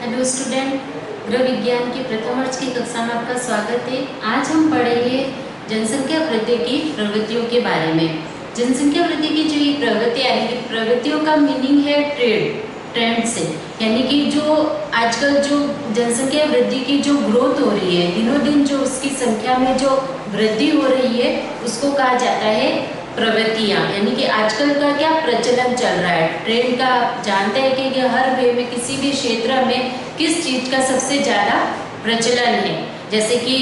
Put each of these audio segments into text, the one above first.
Hello student, गृह विज्ञान की प्रथम वर्ष की कक्षा में आपका स्वागत है। आज हम पढ़ेंगे जनसंख्या वृद्धि की प्रवृत्तियों के बारे में। जनसंख्या वृद्धि की जो ये प्रवृत्तियाँ हैं, प्रवृत्तियों का मीनिंग है ट्रेंड से, यानी कि जो आजकल जो जनसंख्या वृद्धि की जो ग्रोथ हो रही है, दिनों दिन जो उसकी संख्या में जो वृद्धि हो रही है, उसको कहा जाता है प्रवृत्तियाँ। यानी कि आजकल का क्या प्रचलन चल रहा है, ट्रेंड का। आप जानते हैं कि हर वे में किसी भी क्षेत्र में किस चीज़ का सबसे ज़्यादा प्रचलन है। जैसे कि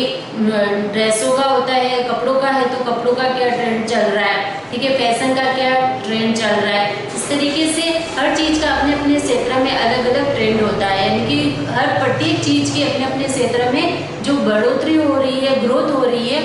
ड्रेसों का होता है, कपड़ों का है तो कपड़ों का क्या ट्रेंड चल रहा है, ठीक है, फैशन का क्या ट्रेंड चल रहा है। इस तरीके से हर चीज़ का अपने अपने क्षेत्र में अलग अलग ट्रेंड होता है, यानी कि हर प्रत्येक चीज़ की अपने अपने क्षेत्र में जो बढ़ोतरी हो रही है, ग्रोथ हो रही है,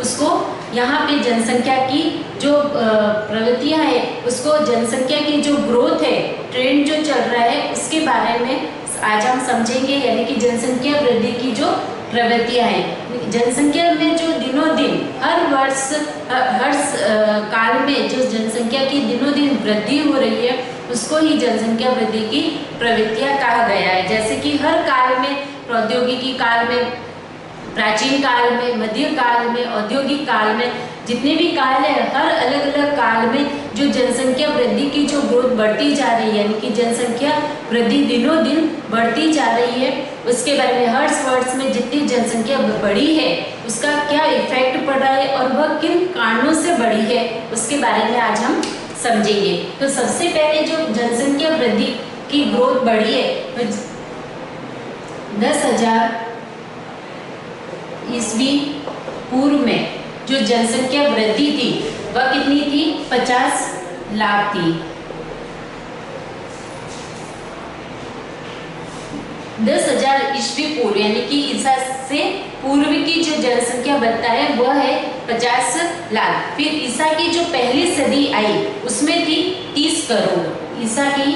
उसको यहाँ पे जनसंख्या की जो प्रवृत्तियाँ है, उसको जनसंख्या की जो ग्रोथ है, ट्रेंड जो चल रहा है, उसके बारे में आज हम समझेंगे। यानी कि जनसंख्या वृद्धि की जो प्रवृत्तियाँ हैं, जनसंख्या में जो दिनों दिन हर वर्ष हर काल में जो जनसंख्या की दिनों दिन वृद्धि हो रही है, उसको ही जनसंख्या वृद्धि की प्रवृत्तियाँ कहा गया है। जैसे कि हर काल में, प्रौद्योगिकी काल में, प्राचीन काल में, मध्य काल में, औद्योगिक काल में, जितने भी काल है, हर अलग अलग काल में जो जनसंख्या वृद्धि की जो ग्रोथ बढ़ती जा रही है, यानी कि जनसंख्या वृद्धि दिनों दिन बढ़ती जा रही है, उसके बारे में हर वर्ष में जितनी जनसंख्या बढ़ी है, उसका क्या इफेक्ट पड़ रहा है और वह किन कारणों से बढ़ी है, उसके बारे में आज हम समझेंगे। तो सबसे पहले जो जनसंख्या वृद्धि की ग्रोथ बढ़ी है, 10,000 ईस्वी पूर्व में जो जनसंख्या वृद्धि थी वह कितनी थी? 50 लाख थी। 10,000 ईस्वी पूर्व यानी कि ईसा से पूर्व की जो जनसंख्या बनता है वह है 50 लाख। फिर ईसा की जो पहली सदी आई उसमें थी 30 करोड़। ईसा की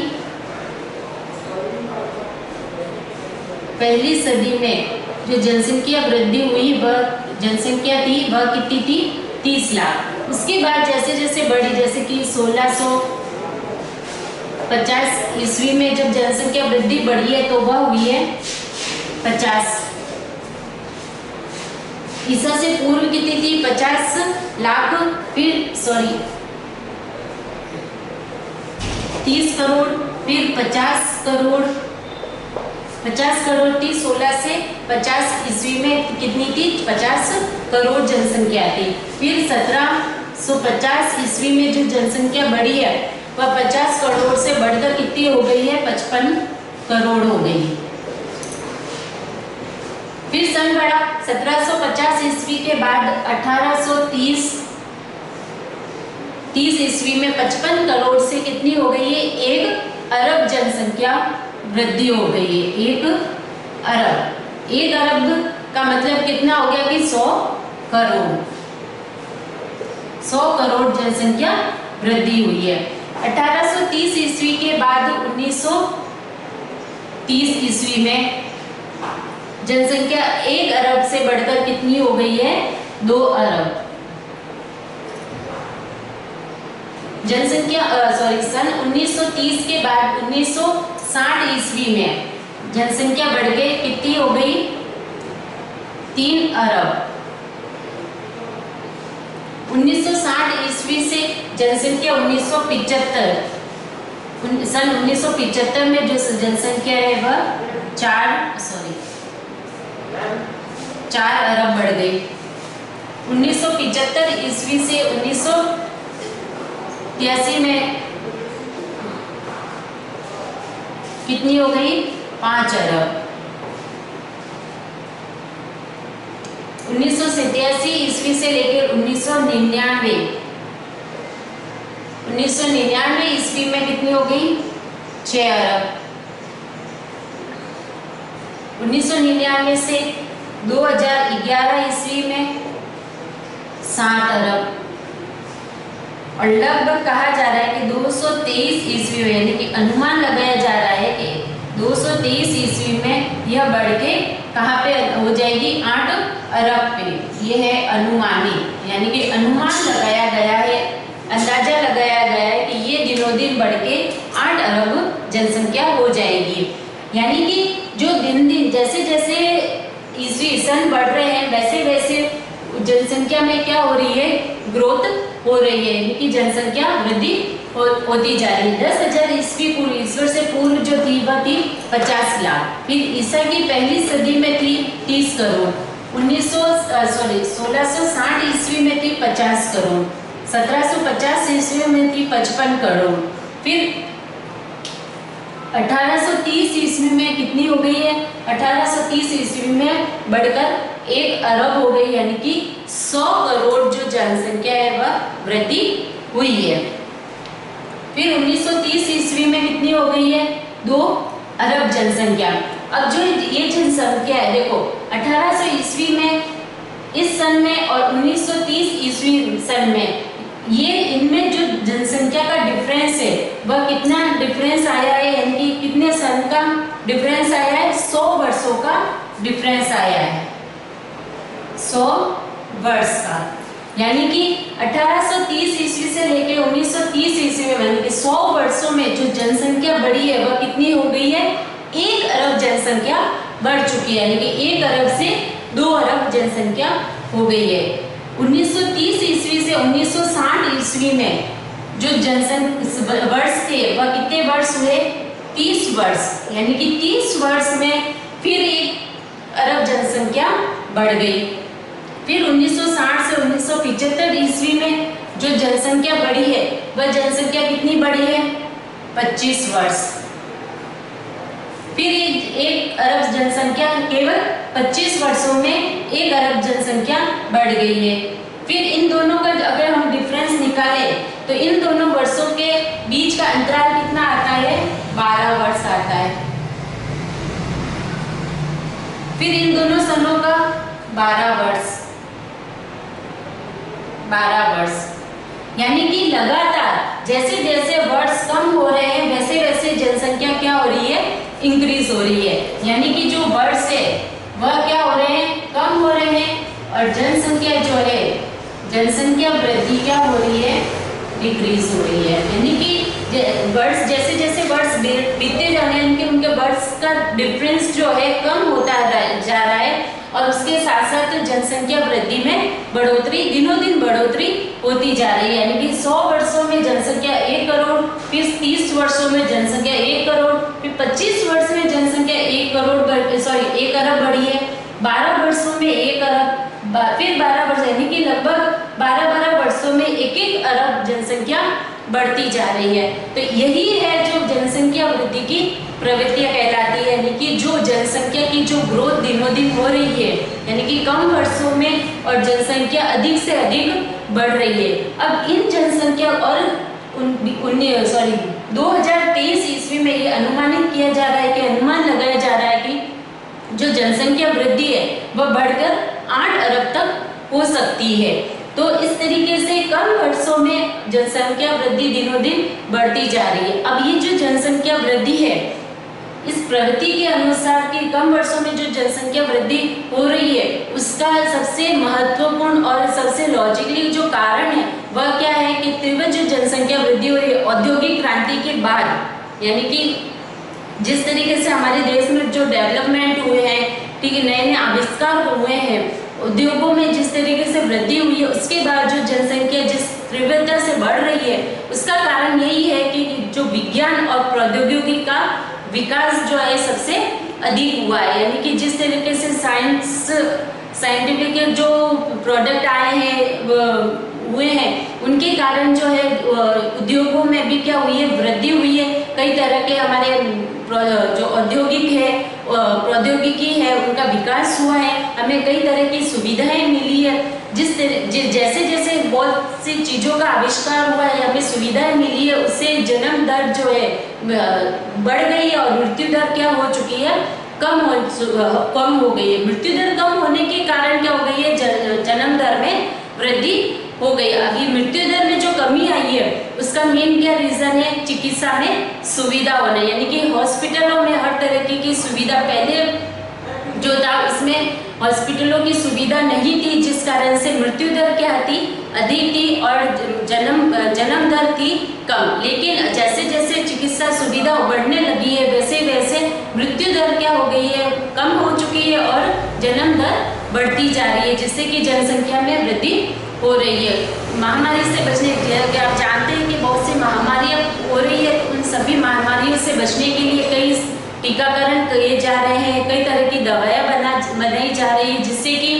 पहली सदी में जो जनसंख्या वृद्धि हुई, वह जनसंख्या थी वह कितनी थी? 30 लाख। उसके बाद जैसे जैसे बढ़ी, जैसे कि 1650 ईस्वी में जब जनसंख्या वृद्धि बढ़ी है तो वह हुई है 50। ईसा से पूर्व कितनी थी? 50 लाख। फिर 30 करोड़, फिर 50 करोड़। 50 करोड़ थी 16 से 50 ईस्वी में, कितनी थी? 50 करोड़ जनसंख्या थी। फिर 1750 ईस्वी में जो जनसंख्या बढ़ी है वह 50 करोड़ से बढ़कर कितनी हो गई है? 55 करोड़ हो गई। फिर सन बढ़ा 1750 ईस्वी के बाद 1830 ईस्वी में 55 करोड़ से कितनी हो गई है? 1 अरब जनसंख्या वृद्धि हो गई है। 1 अरब। 1 अरब का मतलब कितना हो गया? कि 100 करोड़। 100 करोड़ जनसंख्या वृद्धि हुई है। 1830 ईस्वी के बाद 1930 ईस्वी में जनसंख्या 1 अरब से बढ़कर कितनी हो गई है? 2 अरब। जनसंख्या सन 1930 के बाद 1960 ईस्वी में जनसंख्या बढ़ के कितनी हो गई? 3 अरब। 1960 ईस्वी से जनसंख्या 1975 सन 1975 में जो जनसंख्या है वह 4 अरब बढ़ गई। 1975 ईस्वी से 1983 में कितनी हो गई? 5 अरब। 1987 ईस्वी से लेकर 1999 ईस्वी में कितनी हो गई? 6 अरब। 1999 से 2011 ईस्वी में 7 अरब। और लगभग कहा जा रहा है कि 223 ईस्वी में, यानी कि अनुमान लगाया जा रहा है कि 223 ईस्वी में यह बढ़ के कहाँ पे हो जाएगी? 8 अरब पे। यह है अनुमानित, यानी कि अनुमान लगाया गया है, अंदाजा लगाया गया है कि ये दिनों दिन बढ़ के 8 अरब जनसंख्या हो जाएगी। यानी कि जो दिन दिन जैसे जैसे ईस्वी सन बढ़ रहे हैं वैसे वैसे जनसंख्या में क्या हो रही है, ग्रोथ हो रही है, यानी कि जनसंख्या वृद्धि होती जा रही है। 10,000 ईस्वी पूर्व, ईश्वर से पूर्व जो थी वह थी 50 लाख। फिर ईसा की पहली सदी में थी 30 करोड़। 1660 ईस्वी में थी 50 करोड़। 1750 ईस्वी में थी 55 करोड़। फिर 1830 ईस्वी में कितनी हो गई है, 1830 ईस्वी में बढ़कर 1 अरब हो गई, यानी कि 100 करोड़ जो जनसंख्या है वह वृद्धि हुई है। फिर 1930 ईस्वी में कितनी हो गई है, 2 अरब जनसंख्या। अब जो ये जनसंख्या है देखो 1800 ईस्वी में इस सन में और 1930 ईस्वी सन में, ये इनमें जो जनसंख्या का डिफरेंस है वह कितना डिफरेंस आया है, यानी कि कितने सन का डिफरेंस आया है, 100 वर्षों का डिफरेंस आया है, 100 वर्ष का। यानी कि 1830 ईस्वी से लेकर 1930 ईस्वी में, यानी कि 100 वर्षों में जो जनसंख्या बढ़ी है वह कितनी हो गई है, 1 अरब जनसंख्या बढ़ चुकी है, यानी कि 1 अरब से 2 अरब जनसंख्या हो गई है। 1930 ईस्वी से 1960 ईस्वी में जो जनसंख्या वर्ष थे वह कितने वर्ष हुए, 30 वर्ष, यानी कि 30 वर्ष में फिर 1 अरब जनसंख्या बढ़ गई। फिर 1960 से 1975 ईस्वी में जो जनसंख्या बढ़ी है वह जनसंख्या कितनी बढ़ी है, 25 वर्ष। फिर 1 अरब जनसंख्या केवल 25 वर्षों में 1 अरब जनसंख्या बढ़ गई है। फिर इन दोनों का अगर हम डिफरेंस निकालें तो इन दोनों वर्षों के बीच का अंतराल कितना आता है, 12 वर्ष आता है। फिर इन दोनों सनों का 12 वर्ष, 12 वर्ष, यानी कि लगातार जैसे जैसे वर्ष कम हो रहे हैं वैसे वैसे जनसंख्या क्या हो रही है, इंक्रीज हो रही है, यानी कि जो वर्ष है वह क्या हो रहे हैं, कम हो रहे हैं, और जनसंख्या जो है, जनसंख्या वृद्धि क्या हो रही है, डिक्रीज हो रही है। यानी कि वर्ष जैसे जैसे वर्ष बीतते जा रहे हैं उनके वर्ष का डिफरेंस जो है कम होता जा रहा है, और उसके साथ साथ जनसंख्या वृद्धि में बढ़ोतरी, दिनों दिन बढ़ोतरी होती जा रही है। यानी कि 100 वर्षों में जनसंख्या 1 करोड़, फिर 30 वर्षों में जनसंख्या 1 करोड़, फिर 25 वर्ष में जनसंख्या 1 अरब बढ़ी है, 12 वर्षों में 1 अरब, फिर 12 वर्ष, यानी कि लगभग 12 वर्षों में 1 अरब जनसंख्या बढ़ती जा रही है। तो यही है जो जनसंख्या वृद्धि की प्रवृत्तियां कहलाती है, यानी कि जो जनसंख्या की जो ग्रोथ दिनों दिन हो रही है, यानी कि कम वर्षों में और जनसंख्या अधिक से अधिक बढ़ रही है। अब इन जनसंख्या और 2023 ईस्वी में ये अनुमानित किया जा रहा है कि अनुमान लगाया जा रहा है कि जो जनसंख्या वृद्धि है वह बढ़कर 8 अरब तक हो सकती है। तो इस तरीके से कम वर्षों में जनसंख्या वृद्धि दिनों दिन बढ़ती जा रही है। अब ये जो जनसंख्या वृद्धि है, इस प्रवृत्ति के अनुसार कि कम वर्षों में जो जनसंख्या वृद्धि हो रही है उसका सबसे महत्वपूर्ण और सबसे लॉजिकली जो कारण है वह क्या है कि तीव्र जो जनसंख्या वृद्धि हो रही है औद्योगिक क्रांति के बाद, यानी कि जिस तरीके से हमारे देश में जो डेवलपमेंट हुए हैं, ठीक है, नए नए आविष्कार हुए हैं, उद्योगों में जिस तरीके से वृद्धि हुई है, उसके बाद जो जनसंख्या जिस तीव्रता से बढ़ रही है उसका कारण यही है कि जो विज्ञान और प्रौद्योगिकी का विकास जो है सबसे अधिक हुआ है। यानी कि जिस तरीके से साइंटिफिक जो प्रोडक्ट आए हैं हुए हैं उनके कारण जो है उद्योगों में भी क्या हुई है, वृद्धि हुई है। कई तरह के हमारे जो औद्योगिक है प्रौद्योगिकी है उनका विकास हुआ है, हमें कई तरह की सुविधाएं मिली है। जैसे जैसे बहुत सी चीज़ों का आविष्कार हुआ है, हमें सुविधाएं मिली है, उससे जन्म दर जो है बढ़ गई है और मृत्यु दर क्या हो चुकी है, कम हो गई है। मृत्यु दर कम होने के कारण क्या हो गई है, जन्म दर में वृद्धि हो गई। अभी मृत्यु दर में जो कमी आई है उसका मेन क्या रीजन है, चिकित्सा में सुविधा होना, यानी कि हॉस्पिटलों में हर तरह की सुविधा पहले जो था उसमें हॉस्पिटलों की सुविधा नहीं थी, जिस कारण से मृत्यु दर क्या थी, अधिक थी और जन्म दर थी कम। लेकिन जैसे जैसे चिकित्सा सुविधा बढ़ने लगी है वैसे वैसे मृत्यु दर क्या हो गई है, कम हो चुकी है और जन्म दर बढ़ती जा रही है, जिससे कि जनसंख्या में वृद्धि हो रही है। महामारी से बचने के लिए आप जानते हैं कि बहुत सी महामारियाँ हो रही है, उन सभी महामारियों से बचने के लिए कई टीकाकरण किए जा रहे हैं, कई तरह की दवाइयाँ बनाई जा रही है, जिससे कि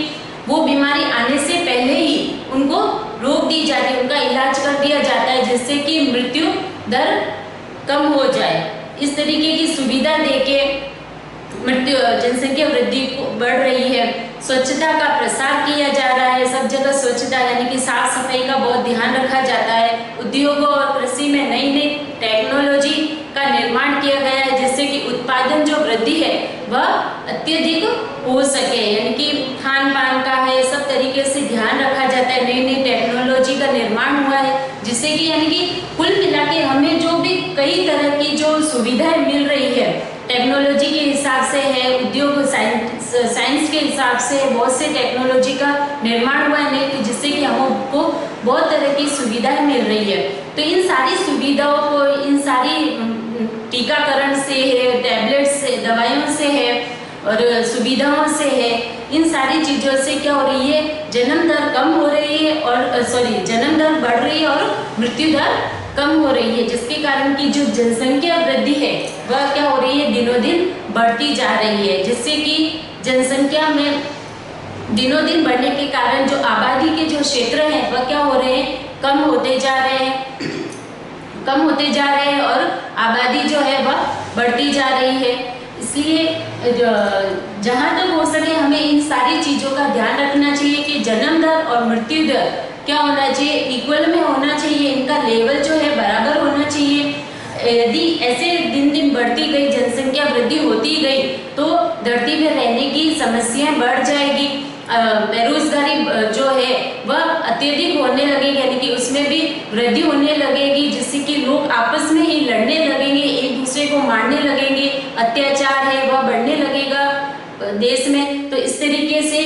वो बीमारी आने से पहले ही उनको रोक दी जाती है, उनका इलाज कर दिया जाता है, जिससे कि मृत्यु दर कम हो जाए। इस तरीके की सुविधा देके जनसंख्या वृद्धि बढ़ रही है। स्वच्छता का प्रसार किया जा रहा है, सब जगह स्वच्छता यानी कि साफ सफाई का बहुत ध्यान रखा जाता है। उद्योगों और कृषि में नई नई टेक्नोलॉजी का निर्माण किया गया है, जिससे कि उत्पादन जो वृद्धि है वह अत्यधिक हो सके, यानी कि खान पान का है, सब तरीके से ध्यान रखा जाता है। नई नई टेक्नोलॉजी का निर्माण हुआ है, जिससे कि यानी कि कुल मिला के हमें जो भी कई तरह की जो सुविधाएं मिल रही है, टेक्नोलॉजी के हिसाब से है, उद्योग साइंस के हिसाब से बहुत से टेक्नोलॉजी का निर्माण हुआ है, नहीं जिससे कि हमको बहुत तरह की सुविधाएं मिल रही है। तो इन सारी सुविधाओं को, इन सारी टीकाकरण से है, टैबलेट से, दवाइयों से है और सुविधाओं से है, इन सारी चीज़ों से क्या हो रही है, जन्म दर कम हो रही है और जन्म दर बढ़ रही है और मृत्यु दर कम हो रही है, जिसके कारण की जो जनसंख्या वृद्धि है वह क्या हो रही है, दिनों दिन बढ़ती जा रही है, जिससे कि जनसंख्या में दिनों दिन बढ़ने के कारण जो आबादी के जो क्षेत्र हैं वह क्या हो रहे हैं, कम होते जा रहे हैं और आबादी जो है वह बढ़ती जा रही है। इसलिए जहाँ तक हो सके हमें इन सारी चीज़ों का ध्यान रखना चाहिए कि जन्म दर और मृत्यु दर क्या होना चाहिए, इक्वल में होना चाहिए, इनका लेवल जो है बराबर होना चाहिए। यदि ऐसे दिन दिन बढ़ती गई, जनसंख्या वृद्धि होती गई तो धरती में रहने की समस्याएं बढ़ जाएगी, बेरोजगारी जो है वह अत्यधिक होने लगेगी, यानी कि उसमें भी वृद्धि होने लगेगी, जिससे कि लोग आपस में ही लड़ने लगेंगे, एक दूसरे को मारने लगेंगे, अत्याचार है वह बढ़ने लगेगा देश में। तो इस तरीके से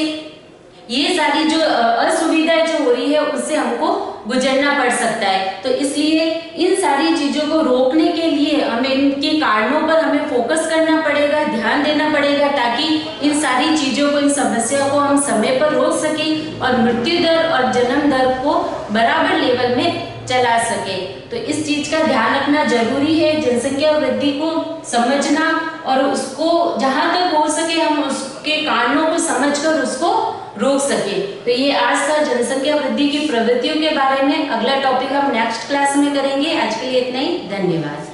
ये सारी जो असुविधाएं जो हो रही है उससे हमको गुजरना पड़ सकता है। तो इसलिए इन सारी चीज़ों को रोकने के लिए हमें इनके कारणों पर हमें फोकस करना पड़ेगा, ध्यान देना पड़ेगा, ताकि इन सारी चीज़ों को, इन समस्याओं को हम समय पर रोक सकें और मृत्यु दर और जन्म दर को बराबर लेवल में चला सके। तो इस चीज का ध्यान रखना जरूरी है, जनसंख्या वृद्धि को समझना और उसको जहां तक हो सके हम उसके कारणों को समझकर उसको रोक सके। तो ये आज का जनसंख्या वृद्धि की प्रवृत्तियों के बारे में। अगला टॉपिक हम नेक्स्ट क्लास में करेंगे। आज के लिए इतना ही, धन्यवाद।